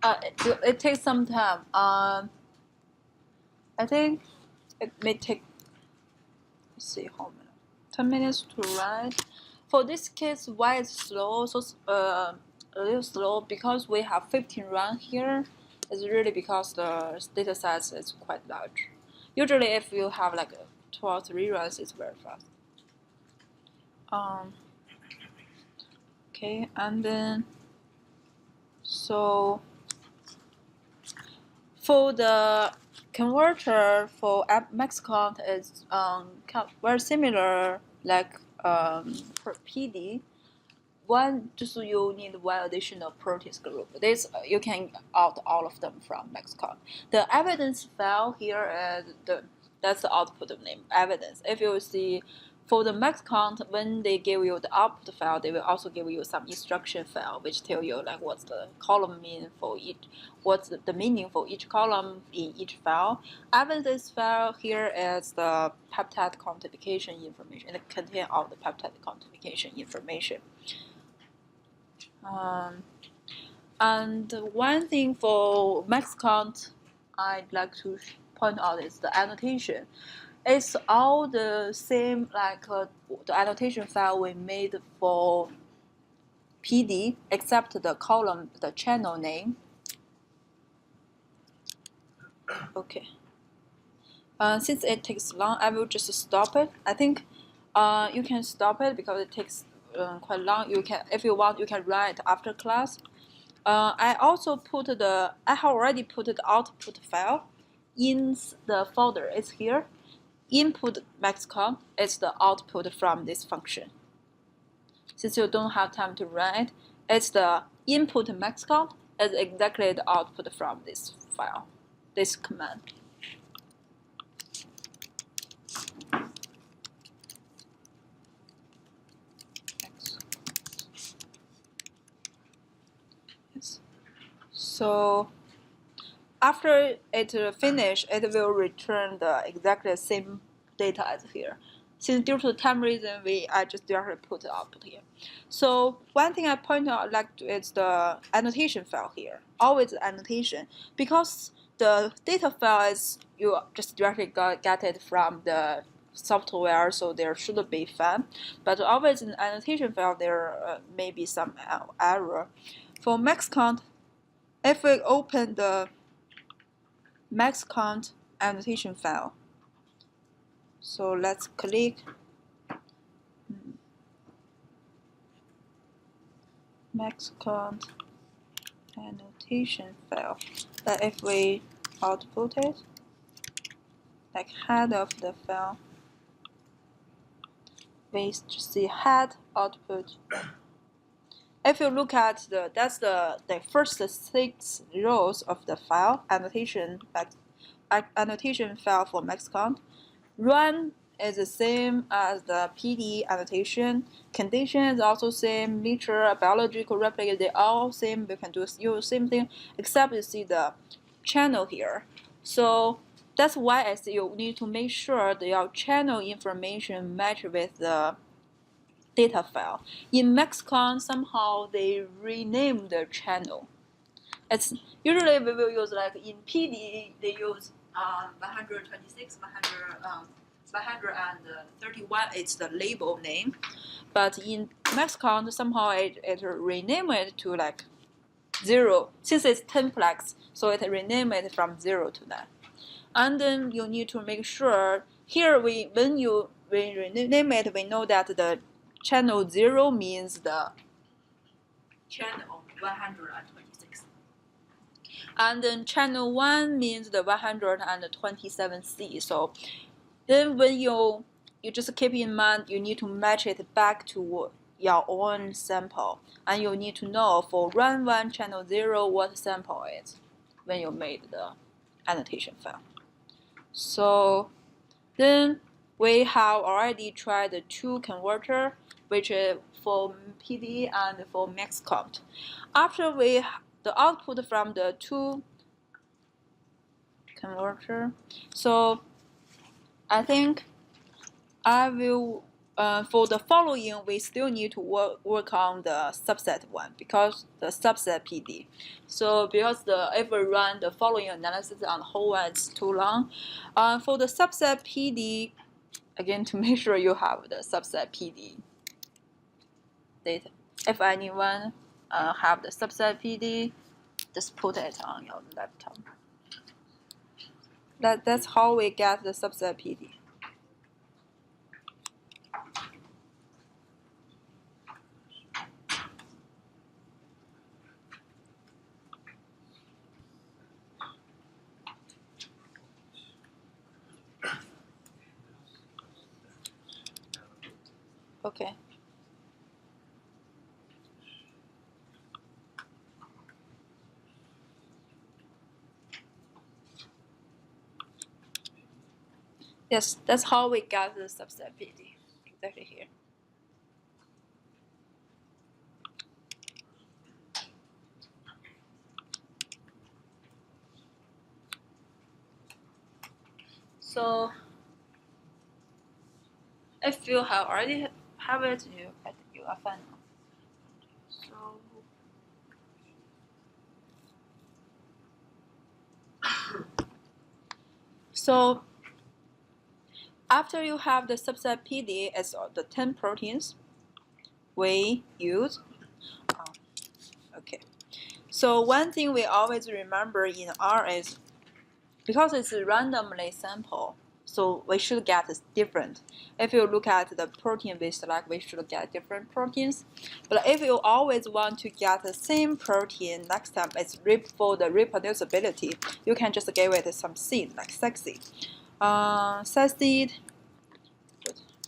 it takes some time. I think it may take, let's see how many, 10 minutes to write. For this case, why it's slow? So a little slow because we have 15 run here. It's really because the data size is quite large. Usually, if you have like 2 or 3 runs, it's very fast. Okay, and then so for the converter for max count is very similar like for PD. One, just you need one additional protease group. This you can out all of them from max count. The evidence file here is that's the output name evidence. If you see for the max count, when they give you the output file, they will also give you some instruction file which tell you like what's the column mean for each, what's the meaning for each column in each file. Evidence file here is the peptide quantification information. It contains all the peptide quantification information. And one thing for max count I'd like to point out is the annotation. It's all the same like the annotation file we made for PD except the column, the channel name. Okay. Since it takes long, I will just stop it. I think you can stop it because it takes quite long. You can, if you want, you can run it after class. I also put I have already put the output file in the folder. It's here. Input max count is the output from this function. Since you don't have time to run it, it's the input max count is exactly the output from this file, this command. Yes. So after it finishes, it will return the exactly same data as here. Since due to time reason, I just directly put the output here. So one thing I point out is the annotation file here. Always annotation, because the data file is you just directly get it from the software, so there should be fine. But always in annotation file there may be some error. For max count, if we open the max count annotation file. So let's click max count annotation file. But if we output it, like head of the file, we see head output. If you look at that's the first 6 rows of the file annotation file for max count. Run is the same as the PD annotation. Condition is also same. Nature, biological replicate, they all same. We can use same thing, except you see the channel here. So that's why I say you need to make sure that your channel information match with the data file. In MaxCon, somehow they rename the channel. It's usually we will use like in PD they use 126, 131. It's the label name, but in MaxCount somehow it rename it to like 0. Since it's 10-plex, so it rename it from 0 to 9. And then you need to make sure here when you rename it, we know that the channel 0 means the channel 126. And then channel 1 means the 127C. So then when you just keep in mind, you need to match it back to your own sample. And you need to know for run 1 channel 0 what sample is when you made the annotation file. So then we have already tried the 2 converter, which is for PD and for max count. After the output from the 2 converter, so I think I will for the following, we still need to work on the subset one because the subset PD. So because if we run the following analysis on the whole one, it's too long. For the subset PD, again, to make sure you have the subset PD data. If anyone have the subset PD, just put it on your laptop. That's how we get the subset PD. Okay. Yes, that's how we got the subset PD, exactly here. So if you have already have it, you are fine. So after you have the subset PD as the 10 proteins, we use. Okay. So one thing we always remember in R is because it's a randomly sample, so we should get different. If you look at the protein we select, we should get different proteins. But if you always want to get the same protein next time, it's for the reproducibility, you can just give it some seed, like sex seed. Sex seed,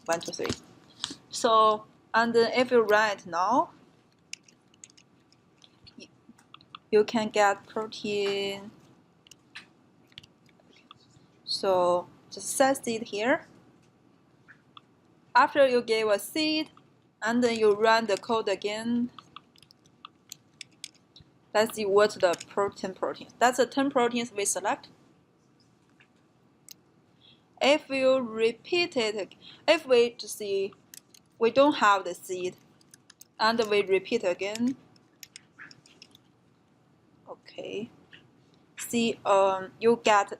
1, 2, 3. So, and then if you run it now, you can get protein. So just set seed here. After you give a seed, and then you run the code again. Let's see what the protein. That's the 10 proteins we select. If you repeat it, if we see we don't have the seed, and we repeat again. Okay. See, you get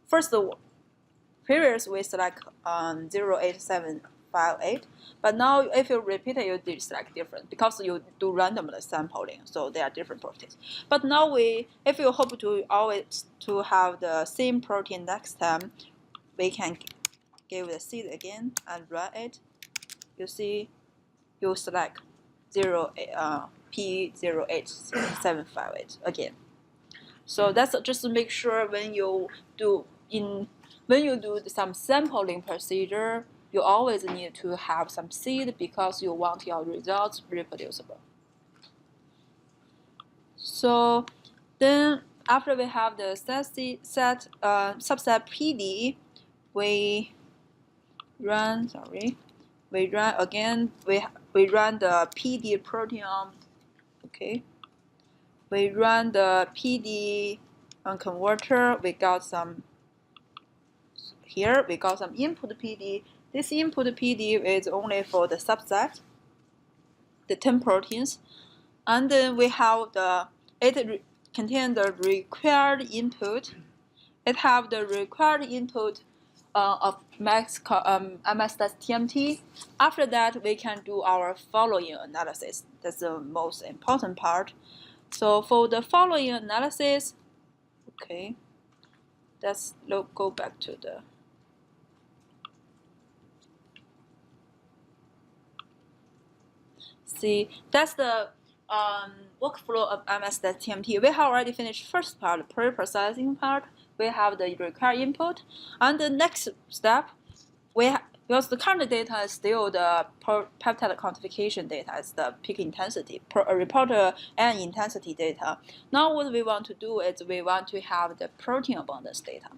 first previous we select 08758, but now if you repeat it, you select different because you do random sampling, so they are different proteins. But now if you hope to always to have the same protein next time, we can give the seed again and run it. You see, you select P08758 again. So that's just to make sure when you do some sampling procedure, you always need to have some seed because you want your results reproducible. So then after we have the subset PD, we run again. We run the PD proteome. Okay. We run the PD converter. We got some here. We got some input PD. This input PD is only for the subset, the 10 proteins, and then we have it contains the required input. It have the required input of MSstatsTMT. After that, we can do our following analysis. That's the most important part. So for the following analysis, okay, let's go back to the. See, that's the workflow of MSstatsTMT. We have already finished first part, pre-processing part. We have the required input, and the next step, because the current data is still the peptide quantification data, it's the peak intensity, reporter and intensity data. Now what we want to do is we want to have the protein abundance data.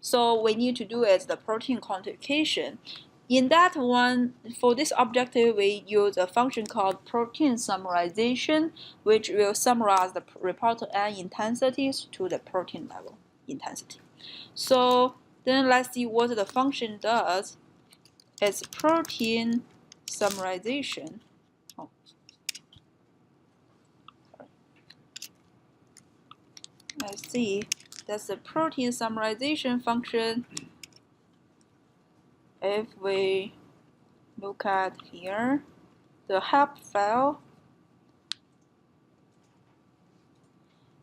So we need to do is the protein quantification. In that one, for this objective, we use a function called protein summarization, which will summarize the reporter N intensities to the protein level intensity. So then let's see what the function does. is protein summarization. Oh, sorry. Let's see. That's the protein summarization function. If we look at here, the help file,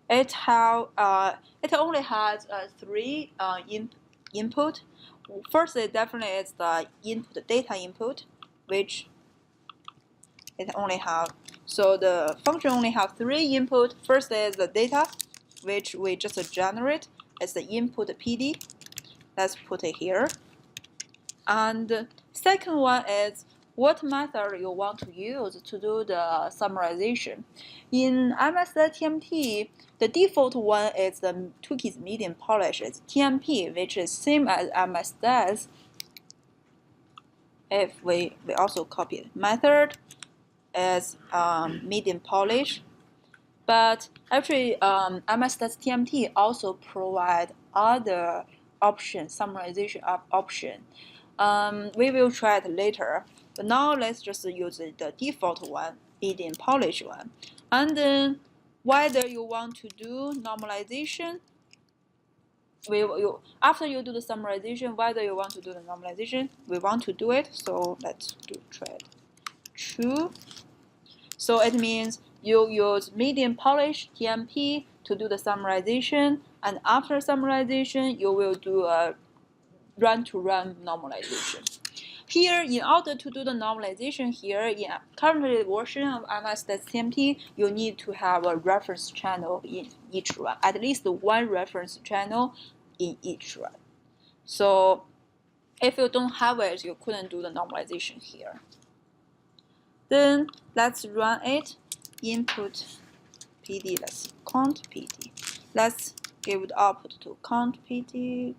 it only has three input. First, it definitely is the input data input, which it only have. So the function only have three input. First is the data, which we just generate as the input PD. Let's put it here. And second one is what method you want to use to do the summarization. In MSstatsTMT, the default one is the Tukey's medium polish. It's TMP, which is same as MSstats. If we also copy it. Method is medium polish. But actually, MSstatsTMT also provide other option, summarization option. We will try it later. But now let's just use the default one, medium polish one. And then whether you want to do normalization, after you do the summarization, whether you want to do the normalization, we want to do it. So let's try it. True. So it means you use medium polish TMP to do the summarization, and after summarization, you will do a run-to-run normalization. Here, in order to do the normalization here, in current version of MSstatsTMT, you need to have a reference channel in each run, at least one reference channel in each run. So if you don't have it, you couldn't do the normalization here. Then let's run it. Input PD, let's see, count PD. Let's give the output to count PD,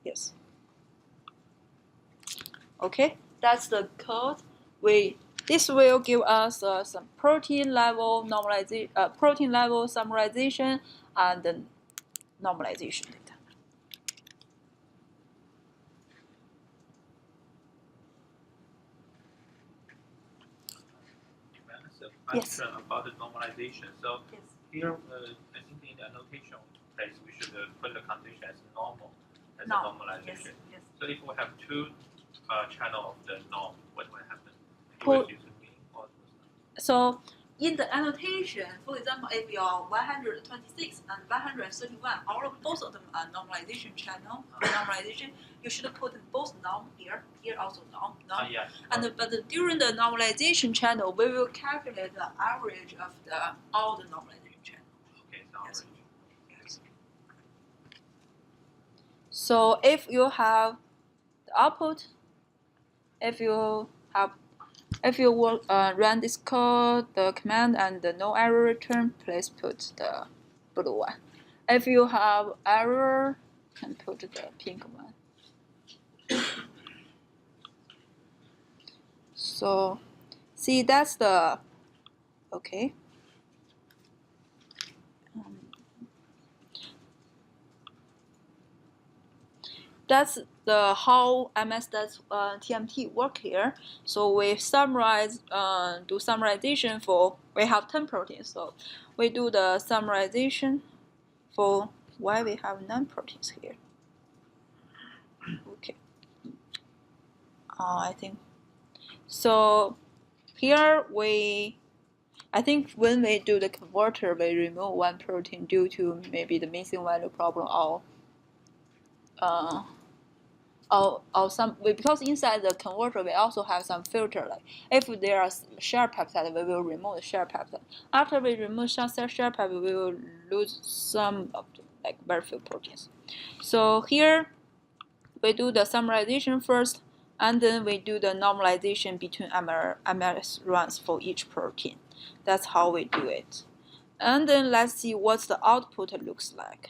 yes. Okay, that's the code. This will give us some protein level normalization, protein level summarization, and then normalization data. Question about the normalization. So yes. Here, I think in the annotation place, we should put the condition as normal, as a normalization. Yes. So if we have two channel of the norm, what will happen? So in the annotation, for example, if you're 126 and 131, both of them are normalization channel, normalization, you should put both norm here also norm. Yeah. But during the normalization channel, we will calculate the average of all the normalization channel. Okay, the average. Yes. So if you have the output, if you will run this code, the command and the no error return, please put the blue one. If you have error, you can put the pink one. So, see, that's the, okay. That's the how MSstatsTMT work here. So we summarize, do summarization for, we have 10 proteins. So we do the summarization for why we have 9 proteins here. Okay. I think so. Here I think when we do the converter, we remove one protein due to maybe the missing value problem or some, because inside the converter we also have some filter, like if there are shared peptide, we will remove the shared peptide. After we remove some shared peptide, we will lose some of the, like very few proteins. So here we do the summarization first, and then we do the normalization between MS runs for each protein. That's how we do it. And then let's see what the output looks like.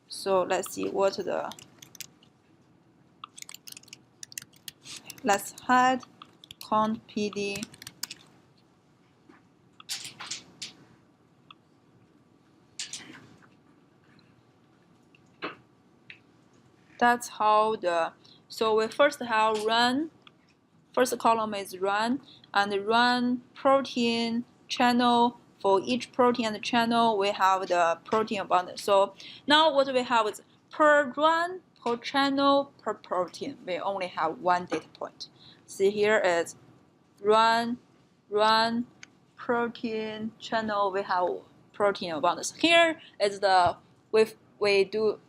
So let's see what let's hide count PD. That's how So we first have run. First column is run, and run protein channel. For each protein and channel, we have the protein abundance. So now what we have is per run, per channel, per protein. We only have one data point. See here is run, protein channel. We have protein abundance. Here is the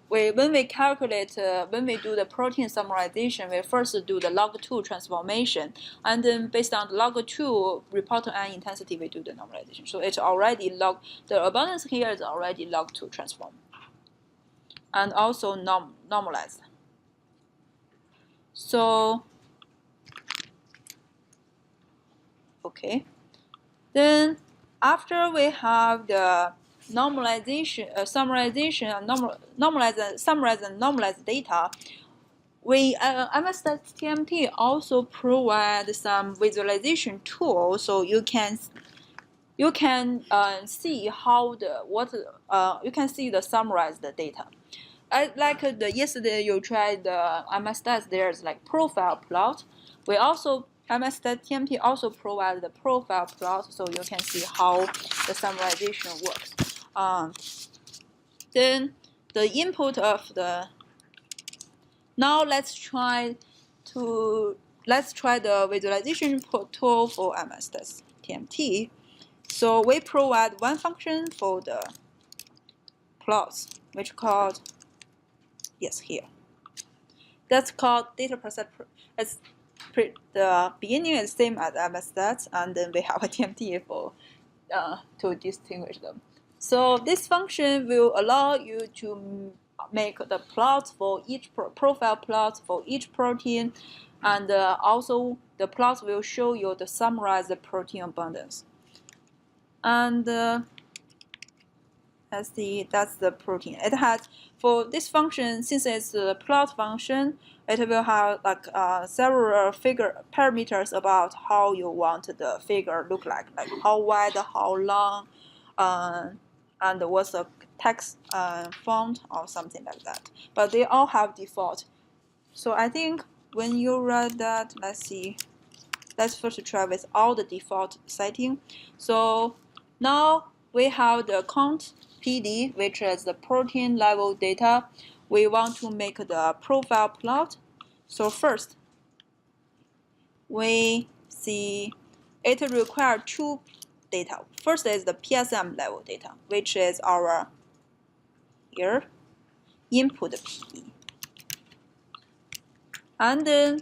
when we calculate when we do the protein summarization, we first do the log2 transformation, and then based on the log2 report to n intensity, we do the normalization. So it's already the abundance here is already log2 transform, and also normalized. So okay, then after we have the normalization, summarization, and summarize and normalize data, we MSstatsTMT also provide some visualization tool, so you can see how you can see the summarized data. Like yesterday you tried the MSstats, there's like profile plot. We also MSstatsTMT also provide the profile plot, so you can see how the summarization works. Then the input of the. Now let's try the visualization tool for MSstatsTMT. So we provide one function for the plots, which called here. That's called data process. The beginning is same as MSstats, and then we have a TMT for to distinguish them. So this function will allow you to make the plots for each profile plot for each protein, and also the plots will show you the summarized protein abundance. And let's see, that's the protein. It has, for this function, since it's a plot function, it will have like several figure parameters about how you want the figure look like how wide, how long, and what's the text font or something like that. But they all have default. So I think when you write that, let's see. Let's first try with all the default setting. So now we have the count PD, which is the protein level data. We want to make the profile plot. So first, we see it requires two data. First is the PSM level data, which is our here input PD. And then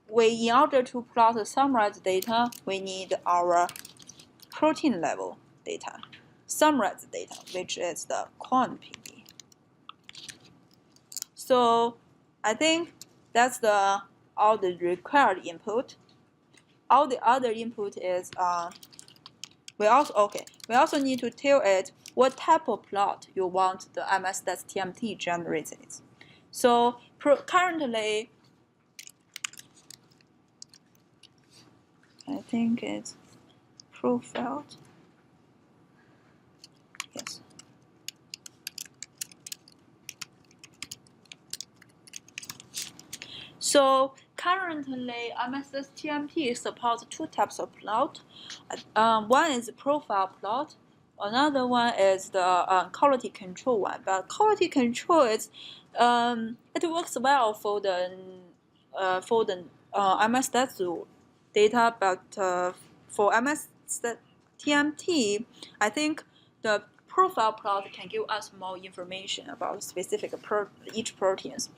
in order to plot the summarized data, we need our protein level data, summarized data, which is the quant PD. So I think that's all the required input. All the other input is we also need to tell it what type of plot you want the MSstatsTMT generated. So currently, I think it's profiled. Yes. So currently, MSstatsTMT supports two types of plot. One is profile plot. Another one is the quality control one. But quality control is it works well for the MSstats data, but for MSstatsTMT, I think the profile plot can give us more information about specific each proteins.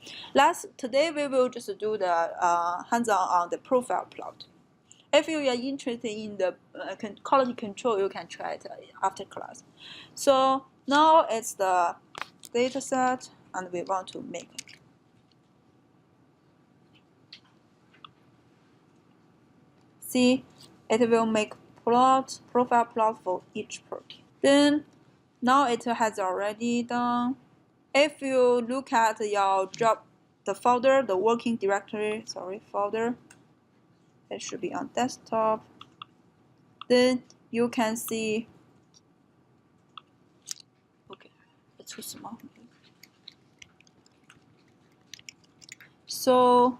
Today we will just do the hands-on on the profile plot. If you are interested in the quality control, you can try it after class. So now it's the data set, and we want to make it. See, it will make profile plot for each protein. Then now it has already done. If you look at your the folder, the working directory, folder, it should be on desktop. Then you can see, okay, it's too small. So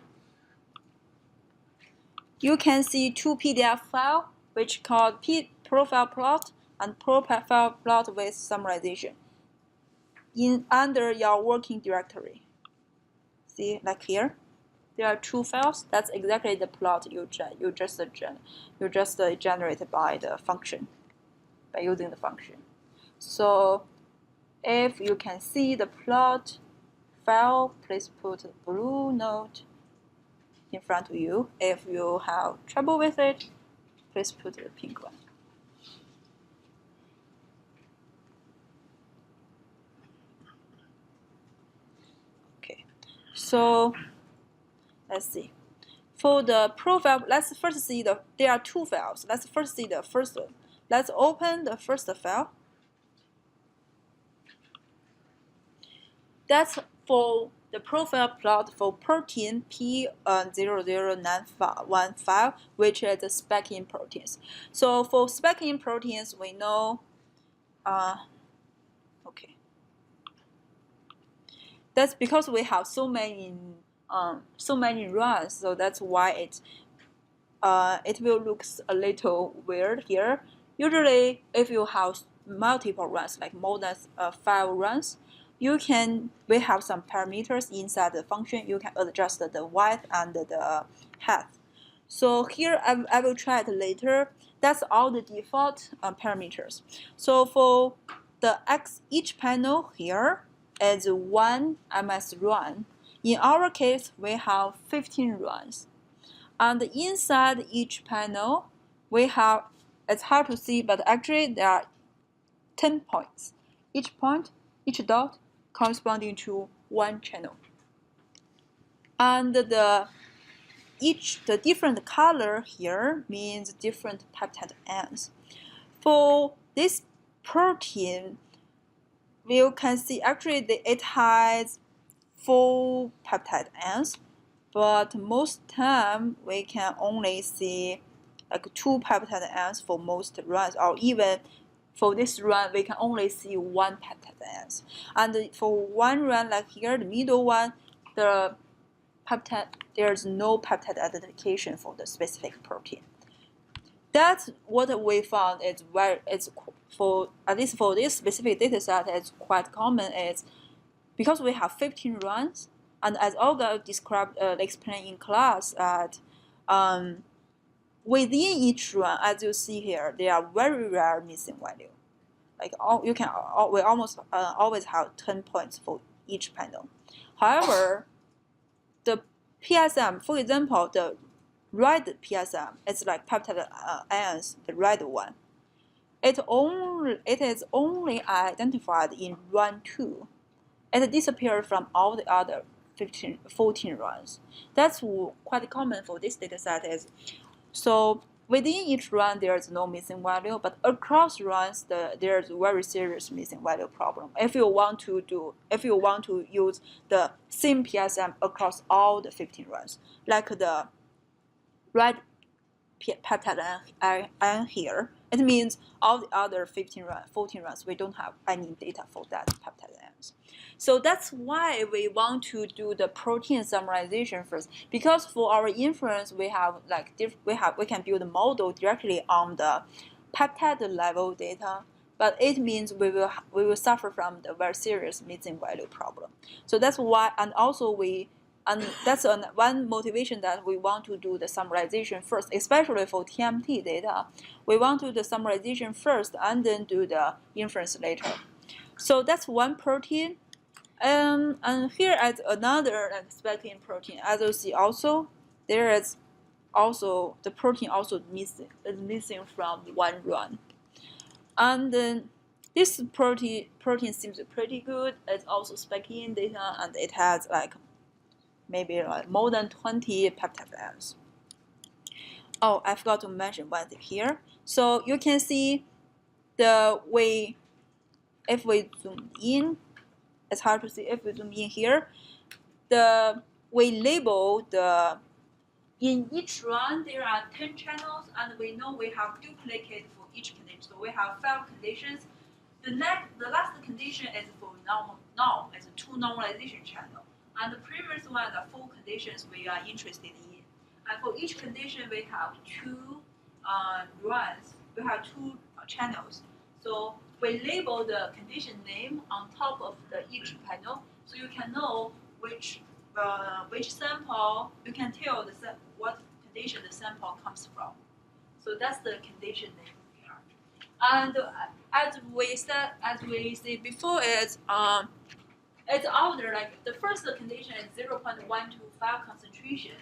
you can see two PDF files, which called profile plot and profile plot with summarization under your working directory. See, like here, there are two files. That's exactly the plot you just generated by the function, by using the function. So if you can see the plot file, please put the blue note in front of you. If you have trouble with it, please put the pink one. Okay, so let's see. For the profile, let's first see there are two files. Let's first see the first one. Let's open the first file. That's for the profile plot for protein P00915, which is the spec-in proteins. So for spec-in proteins, we know, okay, that's because we have so many runs. So that's why it will look a little weird here. Usually, if you have multiple runs, like more than 5 runs, we have some parameters inside the function. You can adjust the width and the height. So here I will try it later. That's all the default parameters. So for the each panel here is 1 MS run. In our case, we have 15 runs. And inside each panel, we have, it's hard to see, but actually there are 10 points. Each point, each dot corresponding to one channel. And the different color here means different peptide ends. For this protein, you can see actually it has 4 peptide ends, but most time we can only see like 2 peptide ends for most runs, or even for this run we can only see 1 peptide ends. And for one run like here, the middle one, there's no peptide identification for the specific protein. That's what we found is at least for this specific data set, it's quite common. It's because we have 15 runs, and as Olga explained in class, that within each run, as you see here, there are very rare missing value. Like we almost always have 10 points for each panel. However, the PSM, for example, the red PSM, it's like peptide ions, the red one. It is only identified in run 2. It disappeared from all the other 14 runs. That's quite common for this data set. So within each run there is no missing value, but across runs there's a very serious missing value problem. If you want to use the same PSM across all the 15 runs, like the red peptide ion here, it means all the other 14 runs, we don't have any data for that peptide ions. So that's why we want to do the protein summarization first, because for our inference we can build a model directly on the peptide level data, but it means we will suffer from the very serious missing value problem. So that's why, and that's one motivation that we want to do the summarization first, especially for TMT data. We want to do the summarization first and then do the inference later. So that's one protein. And here is another spec-in protein. As you see also, there is also the protein also missing from one run. And then this protein seems pretty good. It's also spec-in data, and it has maybe more than 20 peptide ends. Oh, I forgot to mention one thing here. So you can see if we zoom in, it's hard to see. If we zoom in here, we label in each run there are 10 channels, and we know we have duplicate for each condition. So we have 5 conditions. The last condition is for normal. It's a 2 normalization channel. And the previous one are 4 conditions we are interested in. And for each condition, we have 2 runs. We have 2 channels. So we label the condition name on top of each panel, so you can know which sample. You can tell what condition the sample comes from. So that's the condition name here. And as we said before, it's order, like the first condition is 0.125 concentration.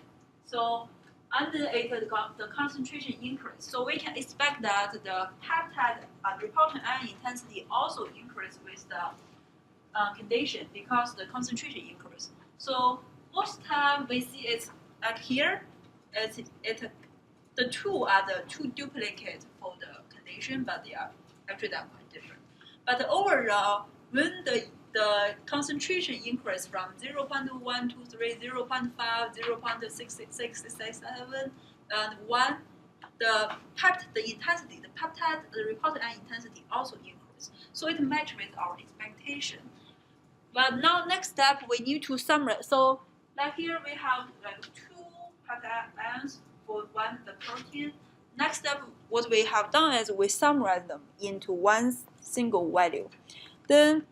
So under it, the concentration increase. So we can expect that the peptide reporting ion intensity also increase with the condition because the concentration increase. So most time we see it's like here, the 2 are the 2 duplicates for the condition, but they are actually quite different. But overall, when the concentration increase from 0.123, 0.5, 0.6667, and 1, the reported ion intensity also increase. So it matches with our expectation. But now next step, we need to summarize. So like here we have like 2 peptide ions for the protein. Next step, what we have done is we summarize them into one single value. Then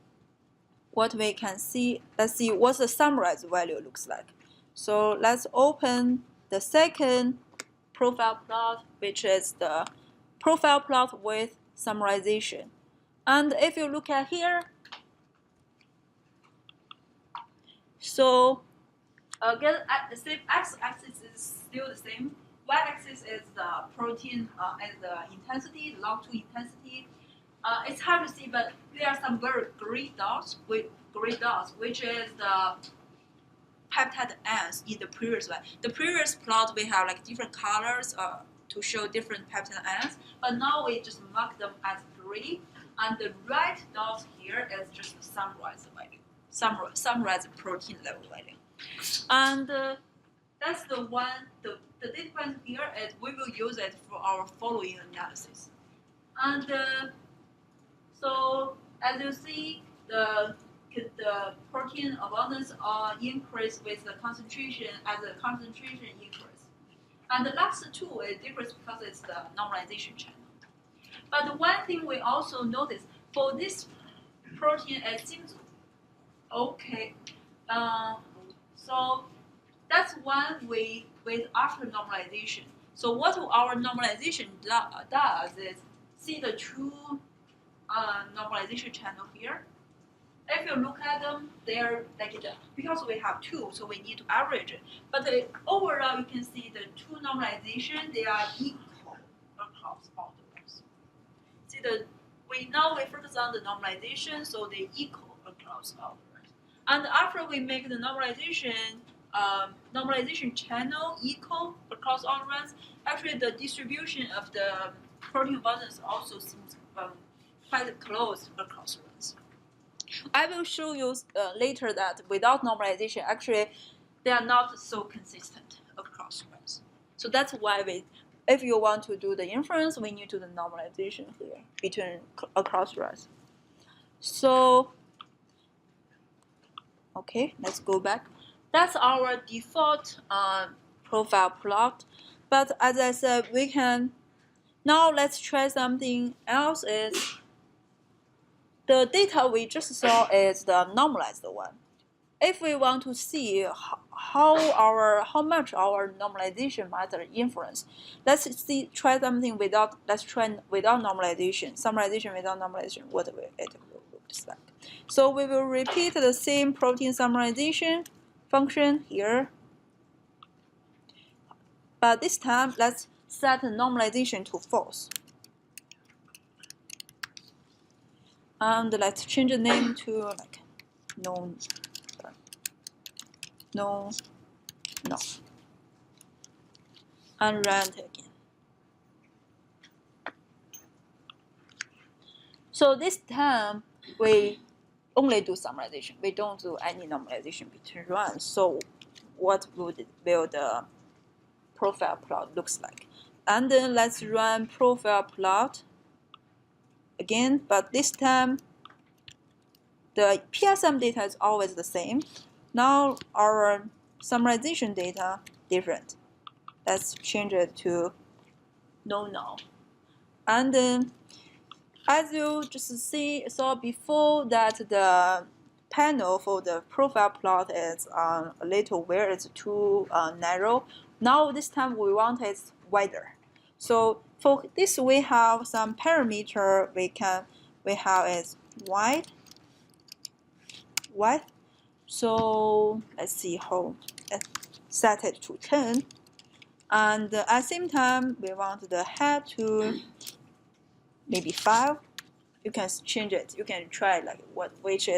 what we can see, let's see what the summarized value looks like. So let's open the second profile plot, which is the profile plot with summarization. And if you look at here, so again, the same x-axis is still the same. Y-axis is the protein and the intensity, log2 intensity. It's hard to see, but there are some very gray dots, which is the peptide ions in the previous one. The previous plot we have like different colors to show different peptide ions, but now we just mark them as gray, and the red dot here is just the summarized value, summarized protein level value, and that's the one. The difference here is we will use it for our following analysis, and so as you see, the protein abundance increase with the concentration as the concentration increase. And the last 2 is difference because it's the normalization channel. But one thing we also notice for this protein, it seems okay. So that's one way with after normalization. So what our normalization does is see the 2 normalization channel here. If you look at them, they're like because we have 2, so we need to average it. But overall, you can see the 2 normalization, they are equal across all the rows. See we focus on the normalization, so they equal across all the rows. And after we make the normalization channel equal across all rows, actually the distribution of the protein abundance also seems quite close across rows. I will show you later that without normalization, actually, they are not so consistent across rows. So that's why if you want to do the inference, we need to do the normalization here across rows. So, okay, let's go back. That's our default profile plot. But as I said, now let's try something else. The data we just saw is the normalized one. If we want to see how much our normalization matter influence, let's try something without normalization, summarization without normalization, what it will look like. So we will repeat the same protein summarization function here, but this time let's set normalization to false. And let's change the name to like no. And run it again. So this time we only do summarization. We don't do any normalization between runs. So what will the profile plot looks like? And then let's run profile plot again, but this time the PSM data is always the same. now our summarization data different. Let's change it to no now. And as you just saw before that the panel for the profile plot is a little weird, it's too narrow. Now this time we want it wider. So for this we have some parameter we have is wide. So let's see how let's set it to 10. And at the same time we want the head to maybe 5. You can change it. You can try like which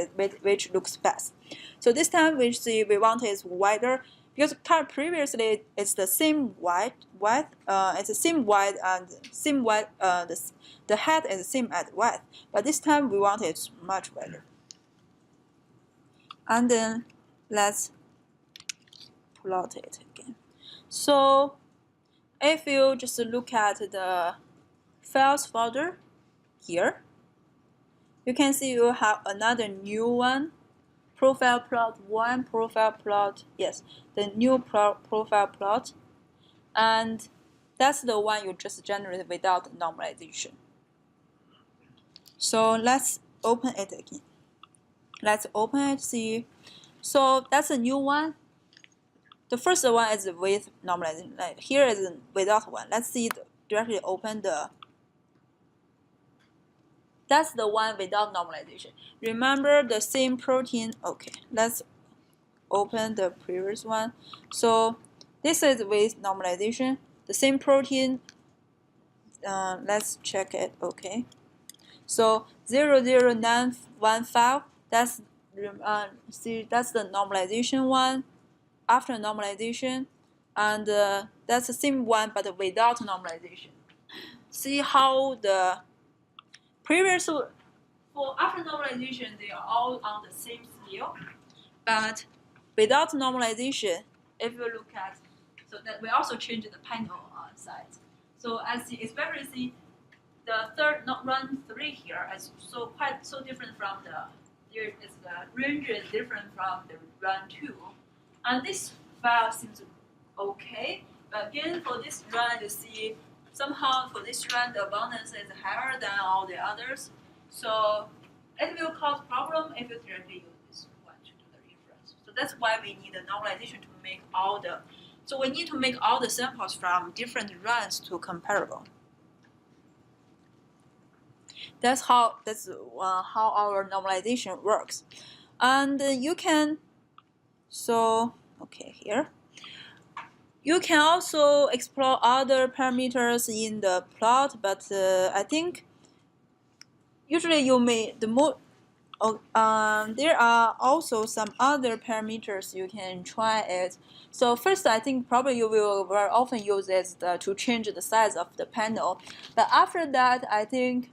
looks best. So this time we see we want it wider because previously it's the same width. It's the same width and same width. The head is the same as width, but this time we want it much wider. And then let's plot it again. So if you just look at the files folder here, you can see you have another new one, profile plot 1, profile plot, yes, the new profile plot, and that's the one you just generated without normalization. So let's open it again. Let's open it, see. So that's a new one. The first one is with normalization. Like here is without one. Let's see, directly open the. That's the one without normalization. Remember the same protein. Okay, let's open the previous one. So this is with normalization. The same protein. Let's check it. Okay. So 00915. That's that's the normalization one. After normalization, and that's the same one but without normalization. See how the previous for after normalization they are all on the same scale, but without normalization, if you look at, so that we also change the panel size. So as you especially see, the third run 3 here is so different from the range is different from the run 2, and this file seems okay. But again, for this run, you see somehow for this run the abundance is higher than all the others. So it will cause problem if you directly use this one to do the reference. So that's why we need a normalization to make all the. So we need to make all the samples from different runs to comparable. That's how our normalization works, and you can. So okay, here. You can also explore other parameters in the plot, but I think usually you may there are also some other parameters you can try it. So first, I think probably you will very often use it to change the size of the panel. But after that, I think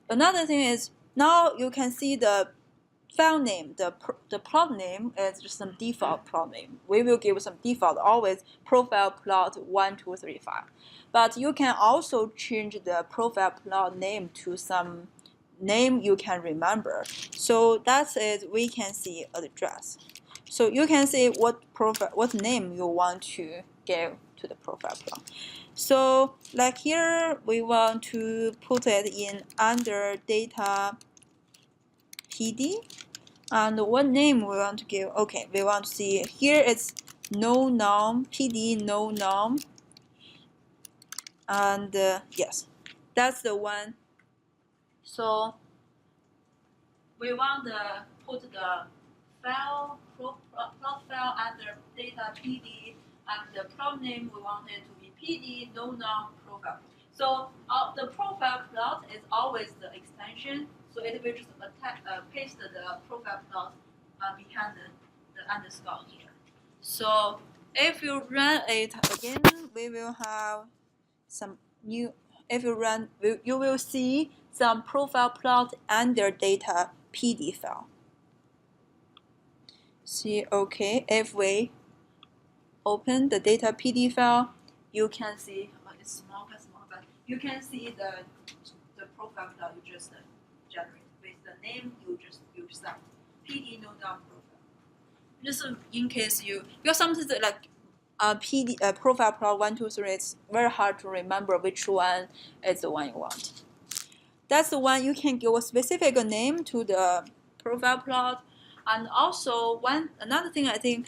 another thing is now you can see the file name, the plot name is just some default plot name. We will give some default, always profile plot 1, 2, 3, 5. But you can also change the profile plot name to some name you can remember. So that's it. We can see address. So you can see what name you want to give to the profile plot. So like here, we want to put it in under data PD. And what name we want to give? Okay, we want to see here it's no norm, PD no norm. And yes, that's the one. So we want to put the file, plot file under data PD, and the plot name we want it to be PD no norm profile. So the profile plot is always the extension. So it will just paste the profile plot behind the underscore here. So if you run it again, we will have some new. If you run, you will see some profile plot under data PD file. See, okay. If we open the data PD file, you can see it's small, but you can see the profile plot you just generate with the name you set, PD no norm profile. just in case because sometimes like profile plot 1, 2, 3, it's very hard to remember which one is the one you want. That's the one you can give a specific name to the profile plot. And also another thing I think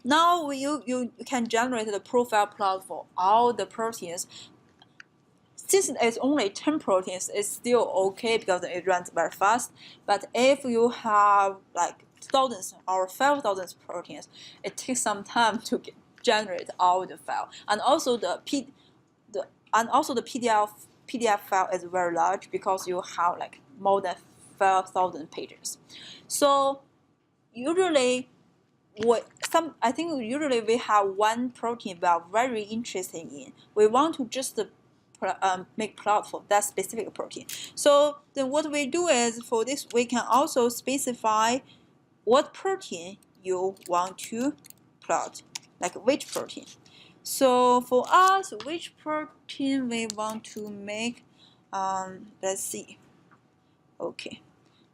now you can generate the profile plot for all the proteins. Since it's only 10 proteins, it's still okay because it runs very fast. But if you have like thousands or 5,000 proteins, it takes some time to generate all the file. And also the PDF file is very large because you have like more than 5,000 pages. So usually I think usually we have one protein we are very interested in. We want to just make plot for that specific protein. So then what we do is for this we can also specify what protein you want to plot, like which protein. So for us, which protein we want to make, let's see. Okay,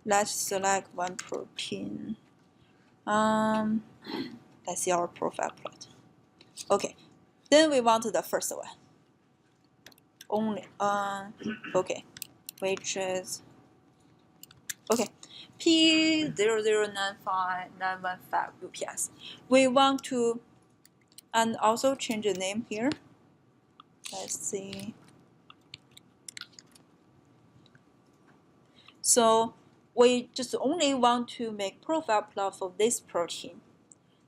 let's select one protein. Let's see our profile plot. Okay, then we want the first one. Only okay, which is okay, P0095915 UPS. We want to and also change the name here. Let's see. So we just only want to make profile plot for this protein.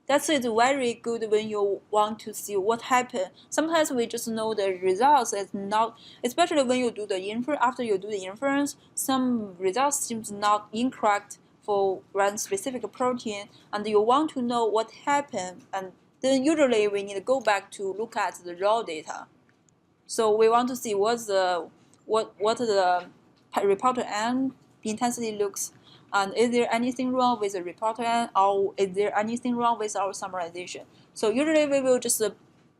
That is very good when you want to see what happened. Sometimes we just know the results is not, especially when you do the inference. After you do the inference, some results seems not incorrect for one specific protein, and you want to know what happened. And then usually we need to go back to look at the raw data. So we want to see what the reporter n intensity looks. And is there anything wrong with the reporter n, or is there anything wrong with our summarization? So usually we will just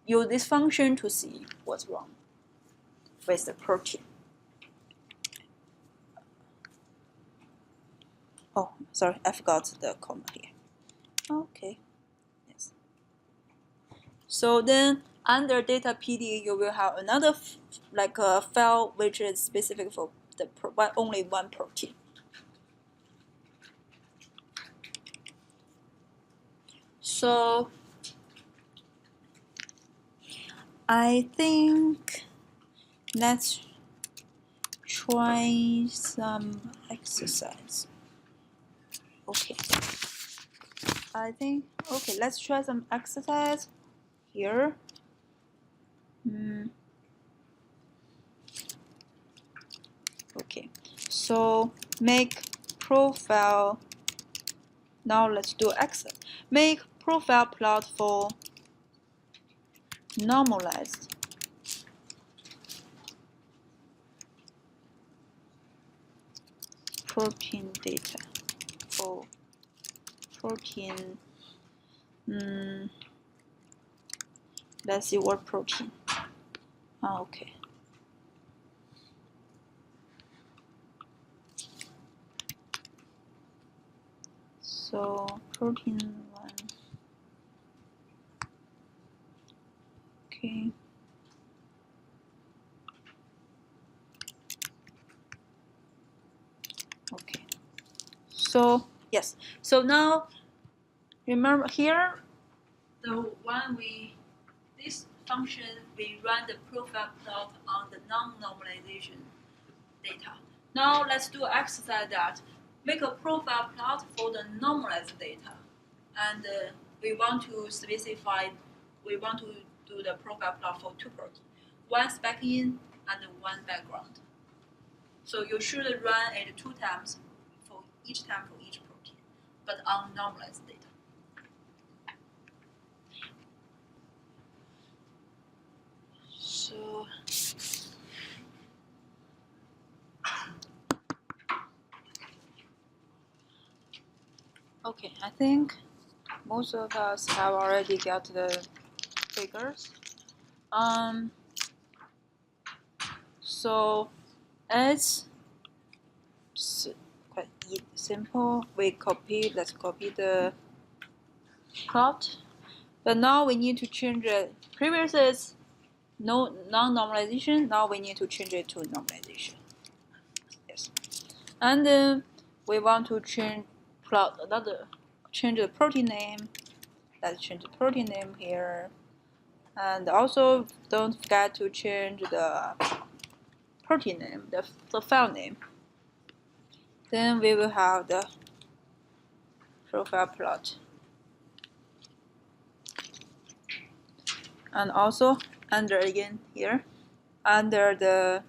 use this function to see what's wrong with the protein. Oh, sorry, I forgot the comma here. Okay, yes. So then under data PD, you will have another like a file which is specific for the only one protein. So I think let's try some exercise. Okay. I think, okay, let's try some exercise here. Okay, so make profile. Now let's do exercise. Make profile plot for normalized protein data for protein. Let's see what protein. Okay. So protein 1. Okay. Okay. So yes. So now remember here, this function we run the profile plot on the non-normalization data. Now let's do exercise that make a profile plot for the normalized data, and we want to specify. We want to do the profile plot for two proteins, one spec in and one background. So you should run it 2 times for each protein, but on normalized data. So okay, I think most of us have already got the figures. So it's quite simple. Let's copy the plot. But now we need to change it. Previous is no non-normalization. Now we need to change it to normalization. Yes. And then we want to change the protein name. Let's change the protein name here. And also don't forget to change the protein name, the file name. Then we will have the profile plot. And also under again here, under the,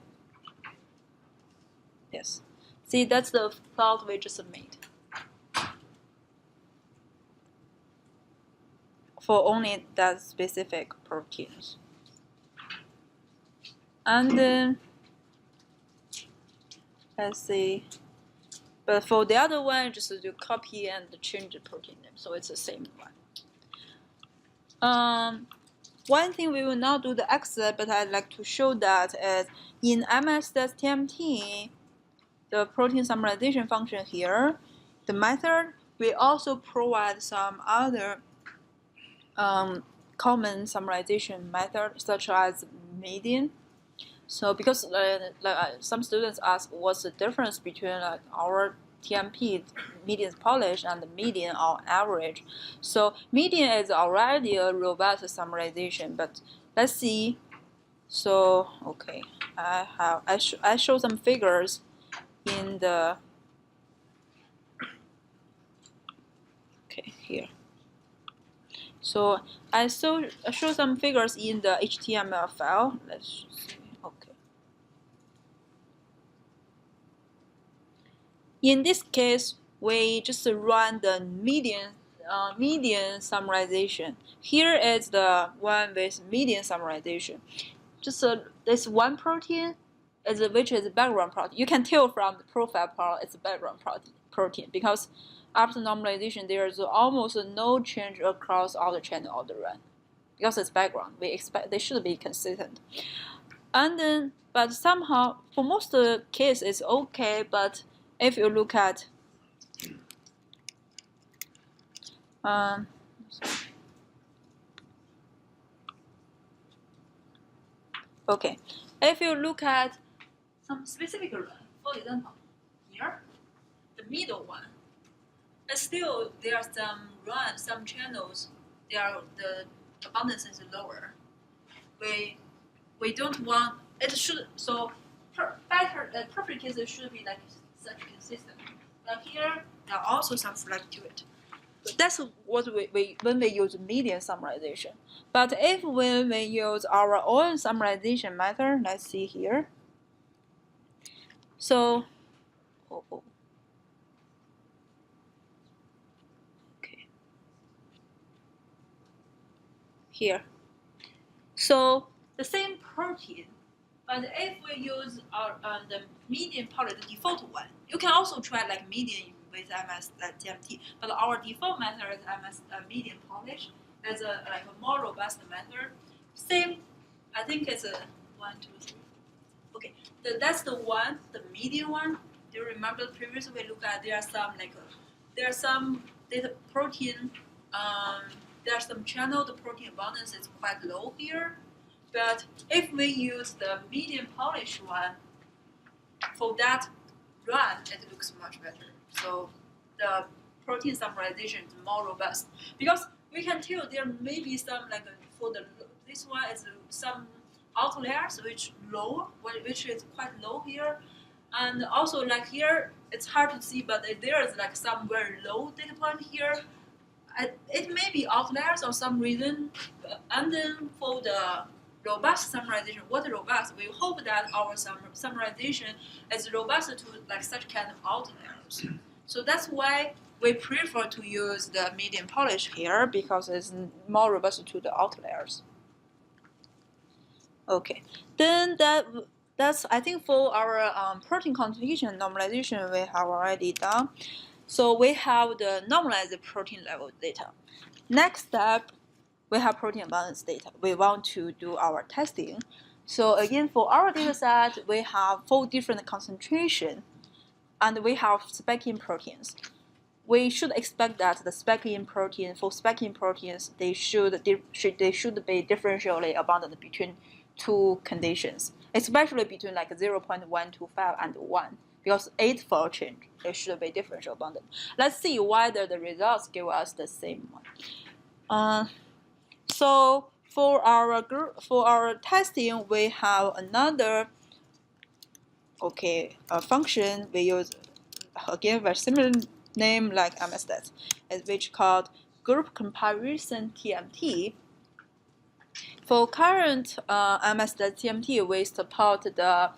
yes. See, that's the plot we just made. For only that specific proteins. And then, let's see. But for the other one, just do copy and change the protein name, so it's the same one. One thing we will not do the exit, but I'd like to show that is in MSstatsTMT, the protein summarization function here, the method, we also provide some other common summarization method, such as median. So because some students ask what's the difference between our TMP, median polish, and the median or average. So median is already a robust summarization, but let's see. So okay, I show some figures in the here. So I show some figures in the HTML file. Let's see. Okay. In this case, we just run the median summarization. Here is the one with median summarization. Just this one protein which is background protein. You can tell from the profile plot it's a background protein because after normalization there is almost no change across all the channel of the run because it's background. We expect they should be consistent. And then, but somehow for most of the case it's okay. But if you look at okay, if you look at some specific run, for example, here, the middle one, but still there are some channels, the abundance is lower. We don't want it should perfect cases should be like such consistent. But here there are also some fluctuate. That's what when we use median summarization. But if when we use our own summarization method, let's see here. So, okay, here. So the same protein, but if we use our the median polish, the default one, you can also try like median with MSstatsTMT. But our default method is median polish. It's a more robust method. Same, I think it's a 1, 2, 3. Okay, that's the one, the median one. Do you remember the previous we looked at? There are some data protein. There are some channel. The protein abundance is quite low here. But if we use the median polish one, for that run, it looks much better. So the protein summarization is more robust because we can tell there may be some for this one is some outliers which is quite low here, and also here it's hard to see, but there is some very low data point here. It may be outliers or some reason, and then for the robust summarization, what robust? We hope that our summarization is robust to such kind of outliers. So that's why we prefer to use the median polish here because it's more robust to the outliers. Okay, then that's I think for our protein quantification normalization we have already done. So we have the normalized protein level data. Next step, we have protein abundance data. We want to do our testing. So again, for our data set, we have 4 different concentration. and we have spec-in proteins. We should expect that the spec-in protein, for spec-in proteins, they should be differentially abundant between two conditions, especially between like 0.125 and 1, because 8-fold change, they should be differentially abundant. Let's see whether the results give us the same one. So for our testing, we have another function. We use again very similar name like MSstats, which called group comparison TMT. For current MSstatsTMT, we support to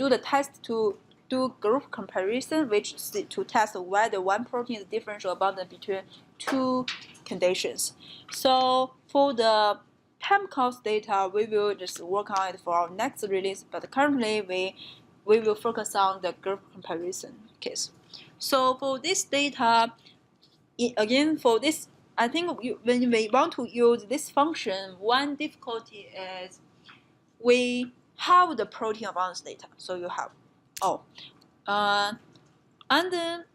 do the test to do group comparison, which is to test whether one protein is differential abundant between two conditions. So for the time course data, we will just work on it for our next release, but currently we will focus on the group comparison case. So for this data, again, for this, I think when we want to use this function, one difficulty is we have the protein abundance data. So you have, and then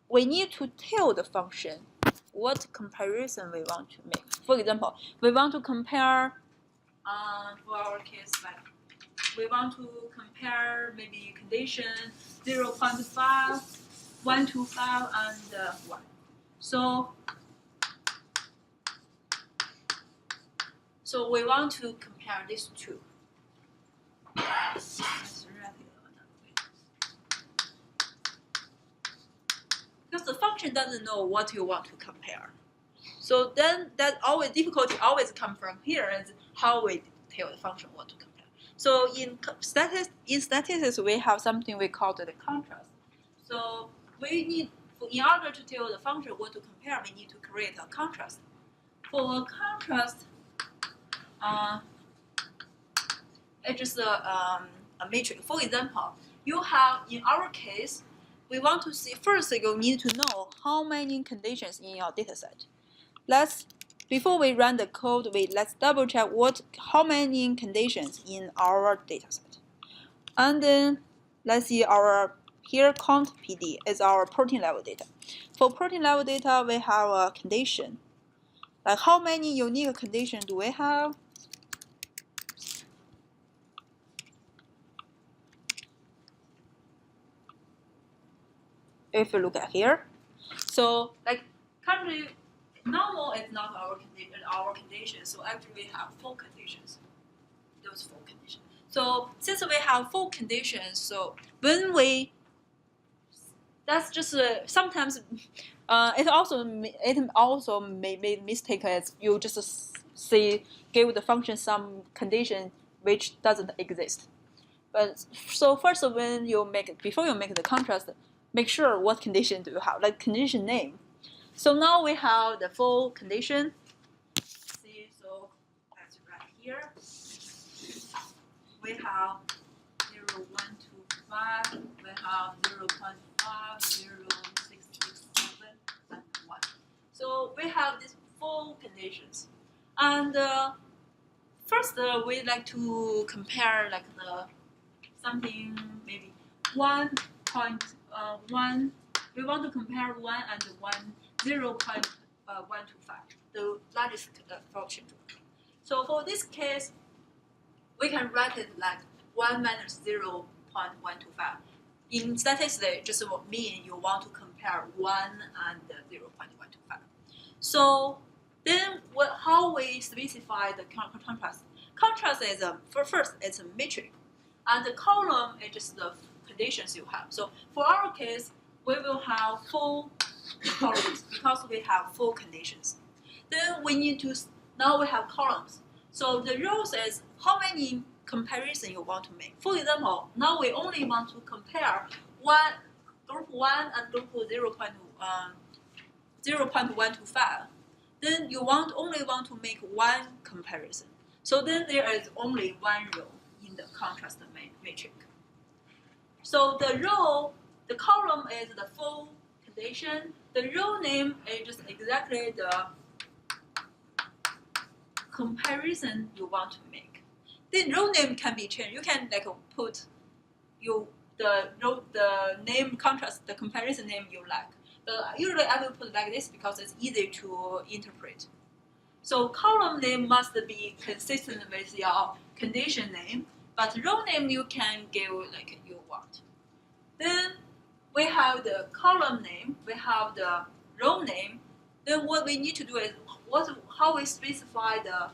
we need to tell the function what comparison we want to make. For example, we want to compare, for our case, like we want to compare maybe condition 0.5, 125, and 1. So we want to compare these two. Because the function doesn't know what you want to compare. So then that difficulty always comes from here, is how we tell the function what to compare. So in statistics, we have something we call the contrast. So we need, in order to tell the function what to compare, we need to create a contrast. For a contrast, it's just a matrix. For example, you have, in our case, we want to see, first you need to know how many conditions in your dataset. Before we run the code, let's double check how many conditions in our dataset. And then let's see here count PD is our protein level data. For protein level data, we have a condition. Like how many unique conditions do we have? If you look at here, so like currently normal is not our condition. So actually we have 4 conditions. Those 4 conditions. So since we have 4 conditions, so when that's just sometimes it also may make mistake as you just give the function some condition which doesn't exist. But so first, before you make the contrast, make sure what condition do you have, like condition name. So now we have the full condition. See, so that's right here. We have 0, 1, 2, 5. We have 0.5, 0, 6, 6, 7, and 1. So we have these 4 conditions. And first, we like to compare like something maybe 1.1. We want to compare 1 and 0.125, the largest function. So for this case, we can write it like 1 minus 0.125. In statistics, it just mean you want to compare 1 and 0.125. So then how we specify the contrast? Contrast is first it's a matrix, and the column is just the conditions you have. So for our case, we will have 4 columns because we have 4 conditions. Then now we have columns. So the rows is how many comparison you want to make. For example, now we only want to compare group 1 and group 0.125. Then you only want to make 1 comparison. So then there is only 1 row in the contrast matrix. So the column is the full condition. The row name is just exactly the comparison you want to make. The row name can be changed. You can put the name contrast, the comparison name you like. But usually I will put like this because it's easy to interpret. So column name must be consistent with your condition name, but row name you can give like you want. Then we have the column name, we have the row name. Then what we need to do is how we specify the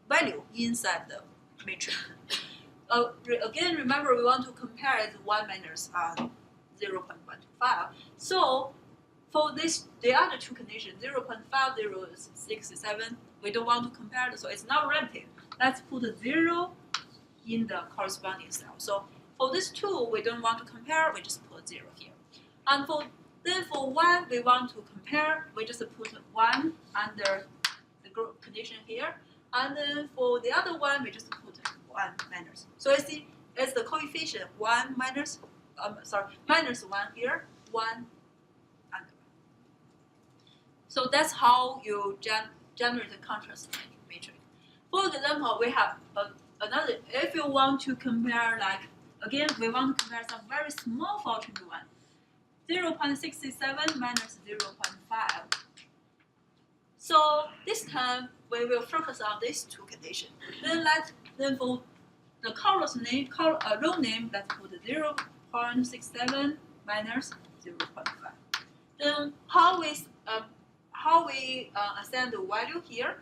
value inside the matrix. Again, remember we want to compare it 1 minus 0.125. So for the other two conditions, 0.5, 0.67, we don't want to compare it, so it's not relative. Let's put a 0 in the corresponding cell. So for this two, we don't want to compare, we just put 0 here. And for 1, we want to compare, we just put 1 under the group condition here. And then for the other one, we just put 1 minus. So you see, it's the coefficient 1 minus, minus 1 here, 1 and 1. So that's how you generate the contrast matrix. For example, we have another, if you want to compare, like, again, we want to compare some very small fraction one. 0.67 minus 0.5. So this time we will focus on these two conditions. Then for the column name, row name, let's put 0.67 minus 0.5. Then how we assign the value here?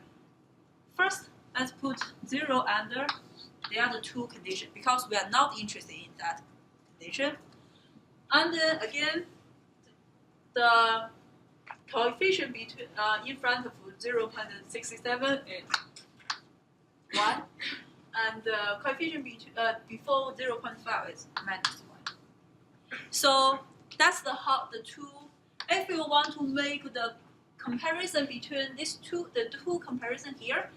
First, let's put 0 under the other two conditions because we are not interested in that condition. And then again, the coefficient between in front of 0.67 is 1, and the coefficient before 0.5 is minus 1. So that's the two. If you want to make the comparison between the two comparison here,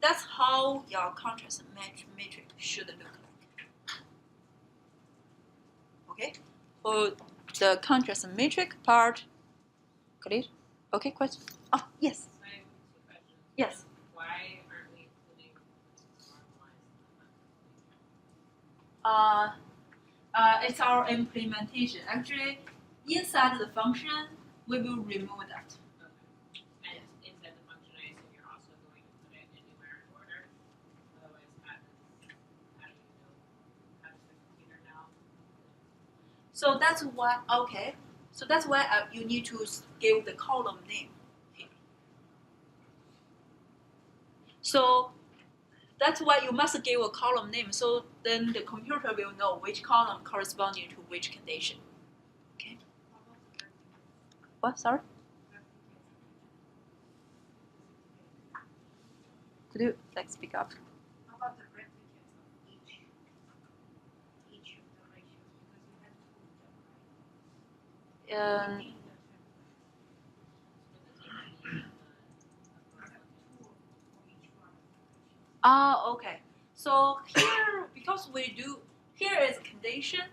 that's how your contrast matrix should look like. Okay, for the contrast matrix part, clear? Okay, question? Oh, yes. I have two questions. Yes. Why aren't we including normalized? It's our implementation. Actually, inside the function, we will remove that. Okay. And inside the function, I assume you're also going to put it in numeric order. Otherwise, how do you know? How does the computer know? So that's why. Okay. So that's why you need to give the column name here. So that's why you must give a column name. So then the computer will know which column corresponding to which condition. Okay. What? Sorry. Could you speak up? How about the replicates of each of the ratios? Because you had to put them, right? Okay. So here, because here is condition.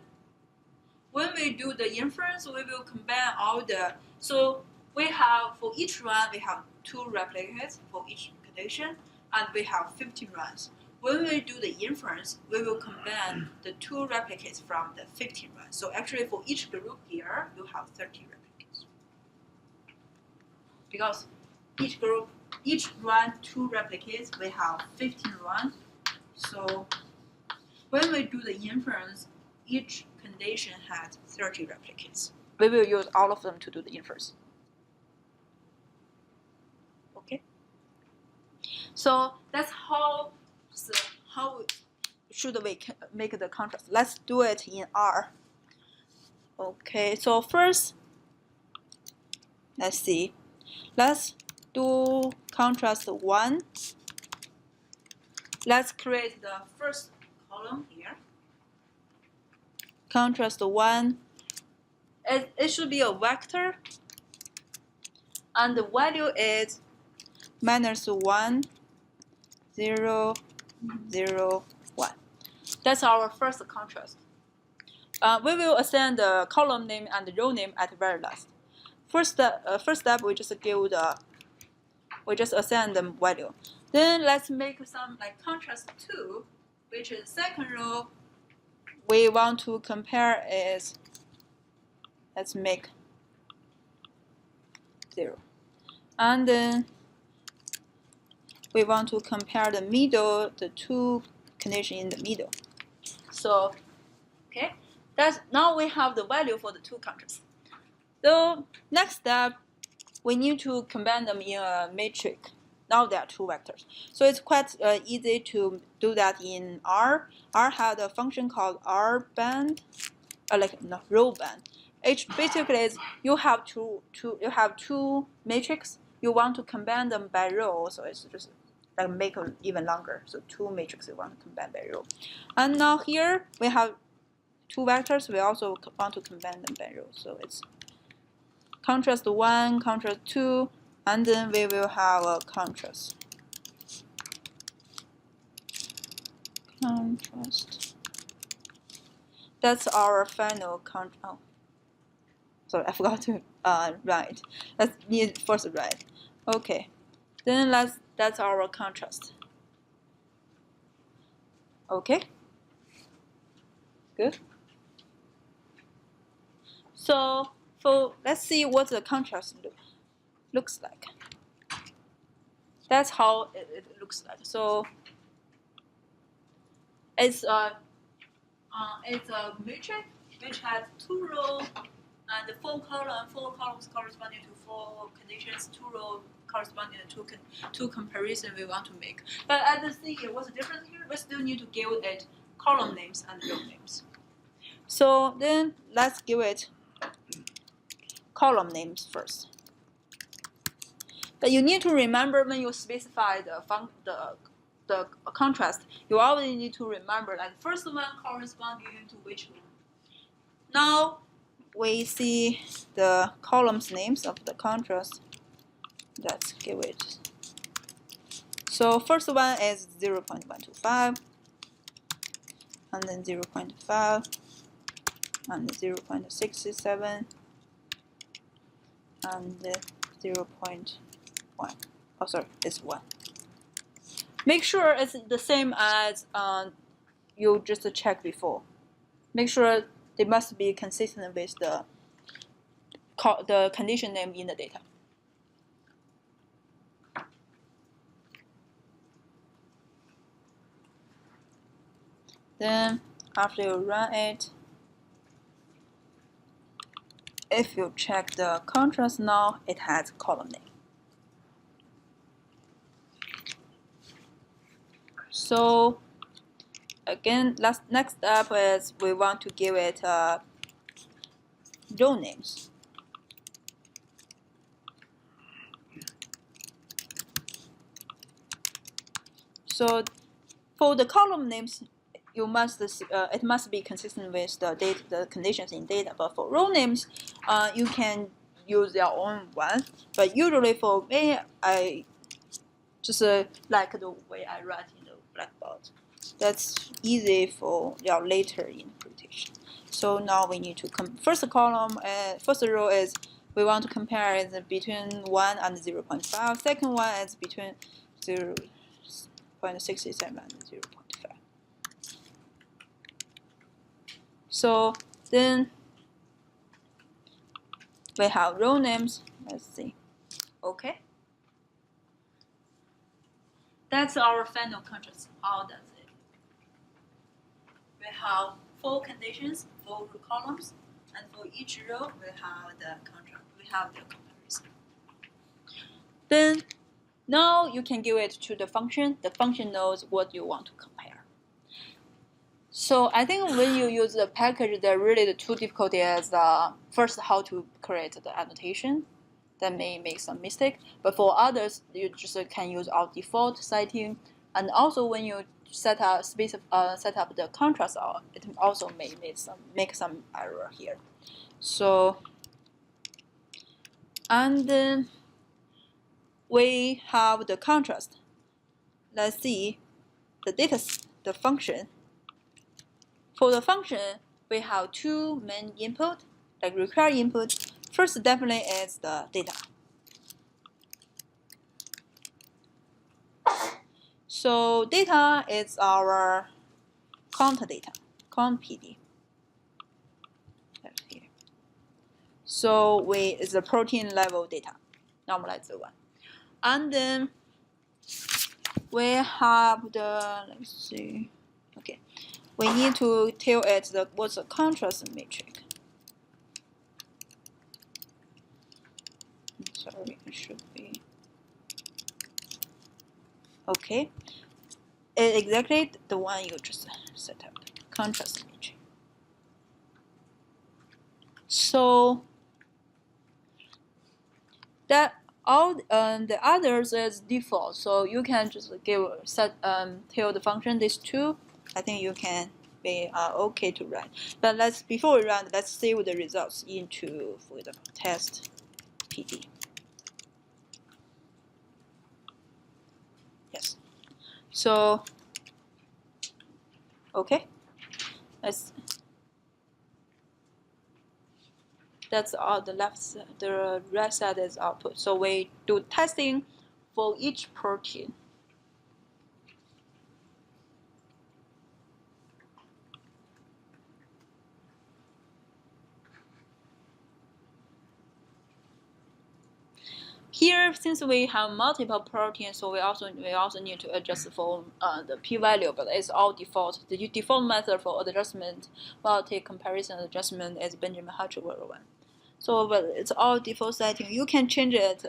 When we do the inference, we will combine all the. So we have for each run we have 2 replicates for each condition, and we have 15 runs. When we do the inference, we will combine the 2 replicates from the 15 runs. So actually, for each group here, you have 30 replicates. Because each run 2 replicates, we have 15 runs. So when we do the inference, each condition has 30 replicates. We will use all of them to do the inference. Okay. So that's how should we make the contrast. Let's do it in R. Okay. So first, let's see. Let's do contrast 1. Let's create the first column here. Contrast 1. It should be a vector, and the value is -1, 0, 0, 1. That's our first contrast. We will assign the column name and the row name at the very last. First step, we just assign the value. Then let's make some like contrast 2, which is second row we want to compare is, let's make 0. And then we want to compare the middle, the two conditions in the middle. So, okay, that's now we have the value for the two contrasts. So next step, we need to combine them in a matrix. Now there are two vectors. So it's quite easy to do that in R. R had a function called R band, row band. It basically is you have two matrices. You want to combine them by row, so it's just like make it even longer. So two matrices you want to combine by row. And now here we have two vectors. We also want to combine them by row. So it's contrast 1, contrast 2, and then we will have a contrast. That's our final contrast. Oh, sorry, I forgot to write. Let's need first write. Okay, then that's our contrast. Okay, good. So let's see what the contrast looks like. That's how it looks like. So it's a matrix which has 2 rows and 4 columns. 4 columns corresponding to 4 conditions. 2 rows corresponding to 2 comparisons we want to make. But at the thing, what's the difference here? We still need to give it column names and row names. So then let's give it column names first. But you need to remember when you specify the contrast, you always need to remember that the first one corresponding to which one. Now we see the columns names of the contrast. Let's give it. So first one is 0.125, and then 0.5, and 0.67, and 0.1. Oh, sorry, it's 1. Make sure it's the same as you just checked before. Make sure they must be consistent with the condition name in the data. Then after you run it, if you check the contrast now, it has column name. So again, next step is we want to give it row names. So for the column names, you must it must be consistent with the conditions in data. But for row names, you can use your own one. But usually for me, I just like the way I write in the blackboard. That's easy for your later interpretation. So now we need to first column, first row is we want to compare it between 1 and 0.5. Second one is between 0.67 and 0.5. So then we have row names. Let's see. Okay. That's our final contrast. How does it? We have 4 conditions, 4 columns, and for each row we have the contrast. We have the comparison. Then now you can give it to the function. The function knows what you want to compare. So I think when you use the package, the two difficulties are first how to create the annotation. That may make some mistake, but for others, you just can use our default setting. And also, when you set up the contrast, it also may make some error here. So, and then we have the contrast. Let's see the function. For the function, we have 2 main input, like required input. First, definitely is the data. So data is our count count PD. That's here. So it's the protein level data, normalized one. And then we have the, let's see, okay. We need to tell it what's the contrast matrix. Sorry, it should be. Okay. It's exactly the one you just set up, contrast matrix. So that all the others is default, so you can just tell the function these two. I think you can be okay to run. But before we run, let's save the results into, for example, test PD. Yes. So okay, that's all. The right side is output. So we do testing for each protein. Here, since we have multiple proteins, so we also need to adjust for the p-value, but it's all default. The default method for adjustment, while take comparison adjustment is Benjamin Hutchell one. So, but it's all default setting. You can change it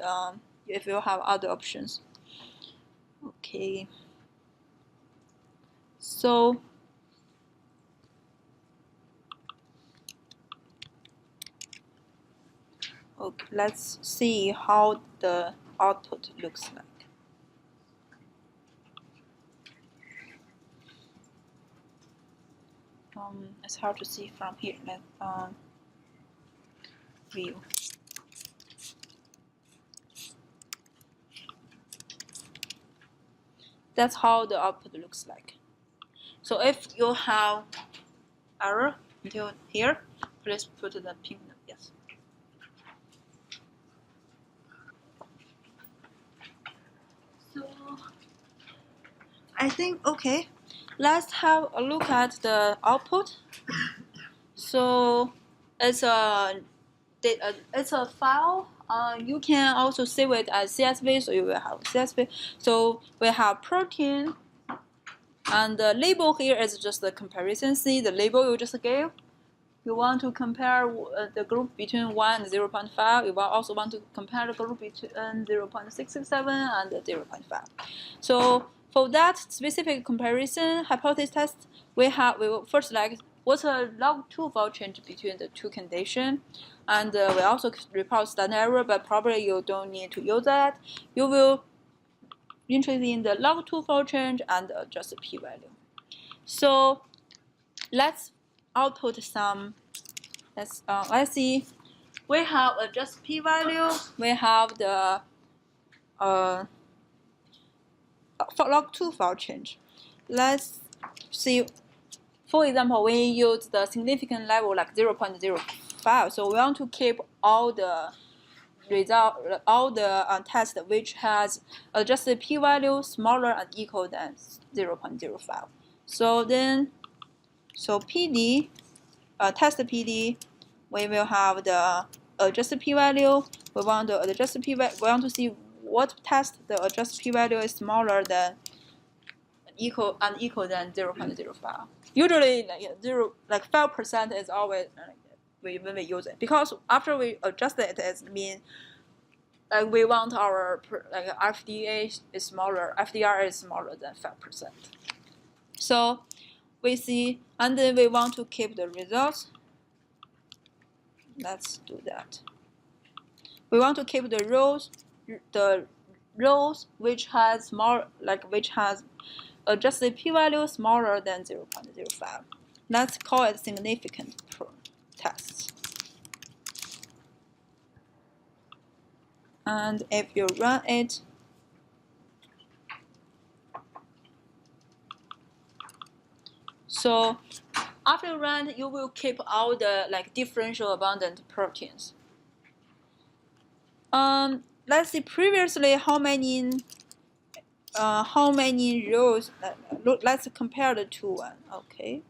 if you have other options. Okay. So okay, let's see how the output looks like. It's hard to see from here. Let's view. That's how the output looks like. So if you have error until here, please put the pin. Yes. So I think okay. Let's have a look at the output. So it's a file. You can also save it as CSV, so you will have CSV. So we have protein, and the label here is just the comparison. See the label you just gave. You want to compare the group between 1 and 0.5. You also want to compare the group between 0.667 and 0.5. So for that specific comparison hypothesis test, we will first select what's a log2 file change between the two conditions. And we also report standard error, but probably you don't need to use that. You will interested in the log2 file change and adjust the p-value. So let's output some. Let's see. We have adjust p-value. We have the log2 file change. Let's see. For example, we use the significant level like 0.05. So we want to keep all the tests which has adjusted p-value smaller and equal than 0.05. So PD, test PD, we will have the adjusted p-value. We want to adjust p-value. We want to see what test the adjusted p-value is smaller than equal than 0.05. Usually, like 5% is always when we use it, because after we adjust it, it means we want our FDR is smaller than 5%. So we see, and then we want to keep the results. Let's do that. We want to keep the rows which has adjusted p-value smaller than 0.05. Let's call it significant test. And if you run it, so after you run, you will keep all the differential abundant proteins. Let's see previously how many rows. Let's compare the two one. Okay.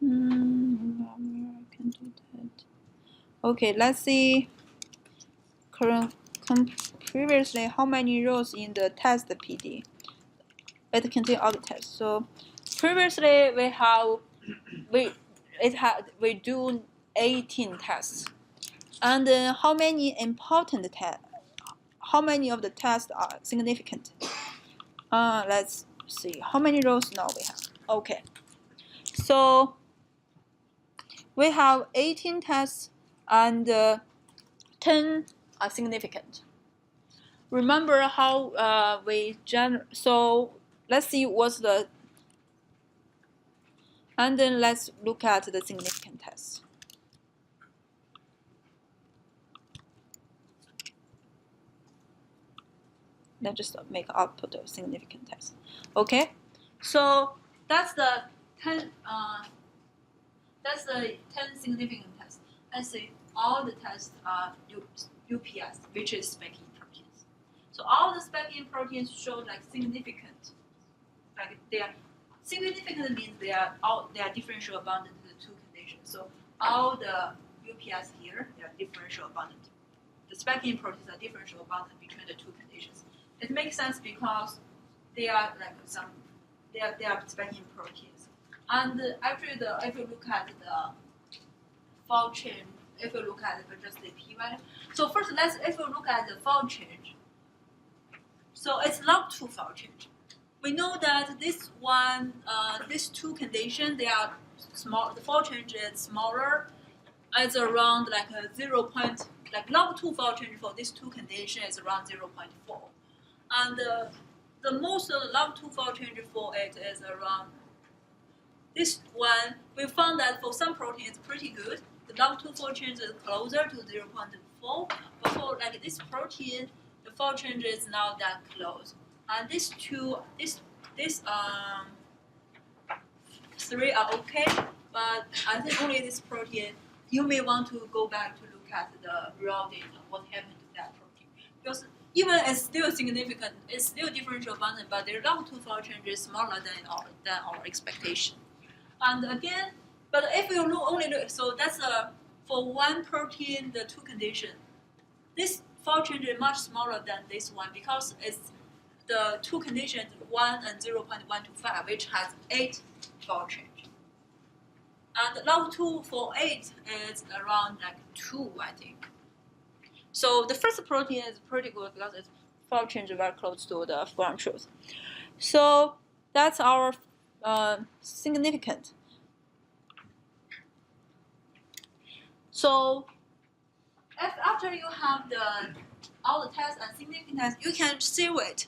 I can do that. Okay, let's see. Previously, how many rows in the test PD? It contains all the tests. So previously we do 18 tests, and how many important tests? How many of the tests are significant? Let's see. How many rows now we have? Okay, so we have 18 tests and 10 are significant. Remember how so let's see what's the, and then let's look at the significant tests. Let's just make output of significant test. Okay, so that's the 10. That's the 10 significant tests. Let's say all the tests are UPS, which is spike-in proteins. So all the spike-in proteins show like significant, like they are significant means they are differential abundant to the two conditions. So all the UPS here, they are differential abundant. The spike-in proteins are differential abundant between the two conditions. It makes sense because they are like they are spike-in proteins. And actually, if you look at the fold change, if you look at just the p-value. So first, if you look at the fold change. So it's log 2 fold change. We know that this one, these two conditions, they are small. The fold change is smaller. It's around like a 0. Like log 2 fold change for these two conditions is around 0.4, and the most log 2 fold change for it is around. This one, we found that for some proteins it's pretty good. The log 2 fold change is closer to 0.4, but for like this protein, the fold change is not that close. And these three are okay, but I think only this protein, you may want to go back to look at the raw data, what happened to that protein. Because even it's still significant, it's still differential abundant, but their log 2 fold change is smaller than our expectation. And again, but if you only look, so that's for one protein, the two conditions. This fold change is much smaller than this one because it's the two conditions 1 and 0.125, which has 8 fold change. And log 2 for 8 is around like 2, I think. So the first protein is pretty good because its fold change is very close to the ground truth. So that's our significant. So after you have all the tests and significant tests, you can save it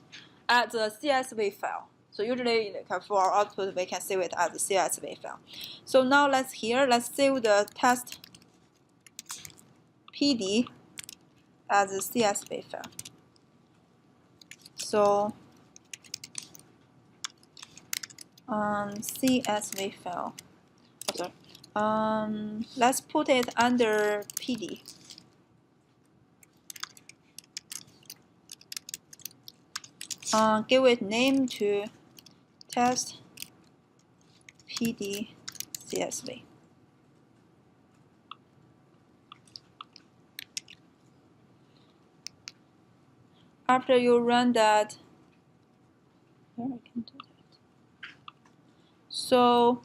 as a CSV file. So usually for our output, we can save it as a CSV file. So now let's save the test PD as a CSV file. So CSV file. Okay. Let's put it under PD. Give it name to test PD CSV. After you run that, here I can do that. So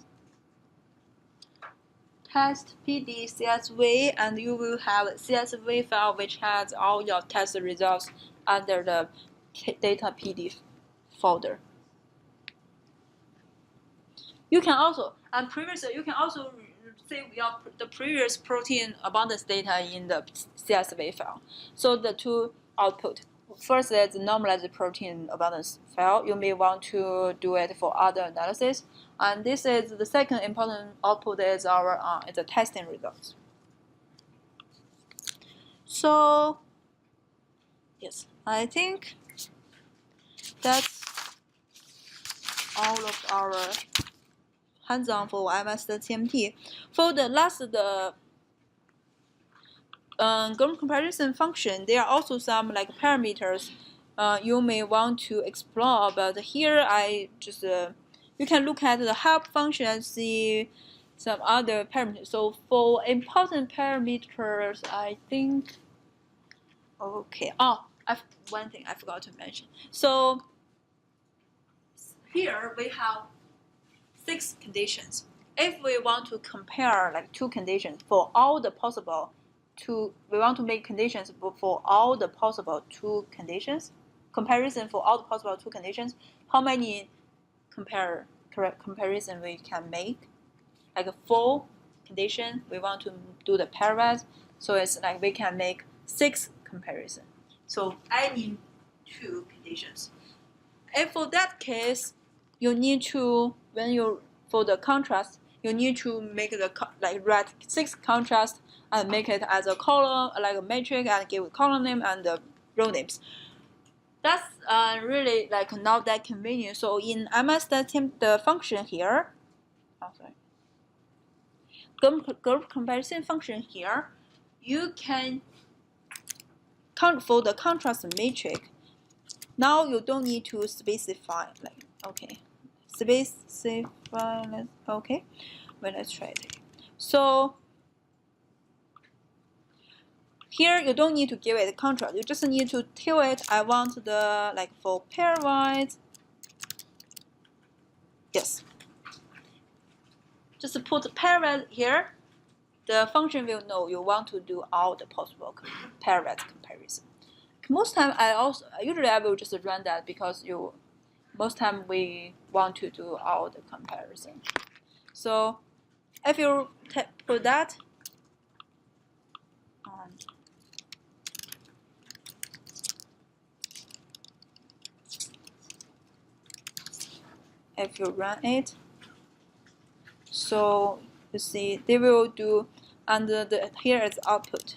test PD CSV, and you will have a CSV file which has all your test results under the data PD folder. You can also, you can also save the previous protein abundance data in the CSV file. So the two output. First is the normalized protein abundance file. You may want to do it for other analysis. And this is the second important output is our is the testing results. So yes, I think that's all of our hands-on for MSstatsTMT. For the last Group comparison function, there are also some like parameters you may want to explore. But here I just you can look at the help function and see some other parameters. So for important parameters, I think, okay. Oh, one thing I forgot to mention. So here we have 6 conditions. If we want to compare like 2 conditions for all the possible we want to make conditions for all the possible 2 conditions, comparison for all the possible 2 conditions, how many comparison we can make? Like 4 condition, we want to do the pairwise, so it's like we can make 6 comparison. So any 2 conditions. If for that case, you need to, for the contrast, you need to make the write 6 contrast and make it as a column, like a matrix, and give it column name and the row names. That's really like not that convenient. So in MSstatsTMT, the function here, group comparison function here, you can count for the contrast matrix. Now you don't need to specify let's try it. So here you don't need to give it contrast. You just need to tell it I want the for pairwise. Yes. Just put pairwise here. The function will know you want to do all the possible pairwise comparison. Most time usually I will just run that because most time we want to do all the comparison. So if you put that if you run it, so you see they will do under here is output.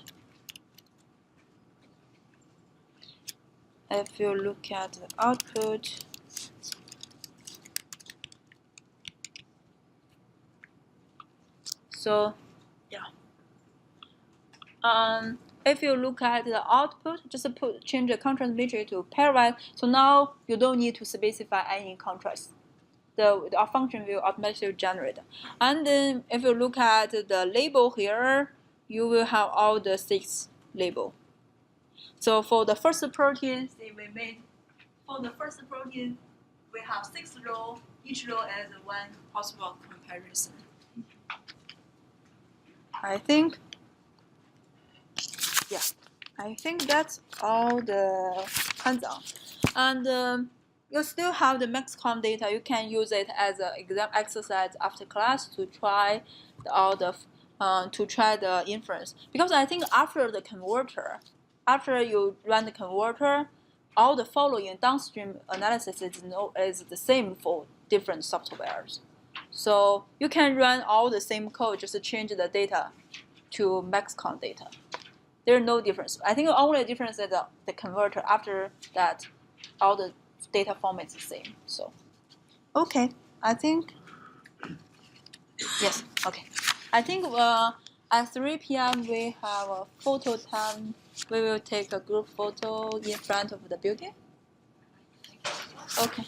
If you look at the output, so yeah. If you look at the output, just change the contrast matrix to pairwise. So now you don't need to specify any contrast. Our function will automatically generate. And then if you look at the label here, you will have all the 6 label. So for the first protein, we have 6 rows. Each row has 1 possible comparison. I think that's all the hands-on. And you still have the MaxCom data. You can use it as an exam exercise after class to try the inference. Because I think after you run the converter, all the following downstream analysis is the same for different softwares. So you can run all the same code, just change the data to MaxCom data. There's no difference. I think the only difference is the converter. After that, all the data format is the same. So, okay, I think yes. Okay, I think at 3 p.m. we have a photo time. We will take a group photo in front of the building. Okay.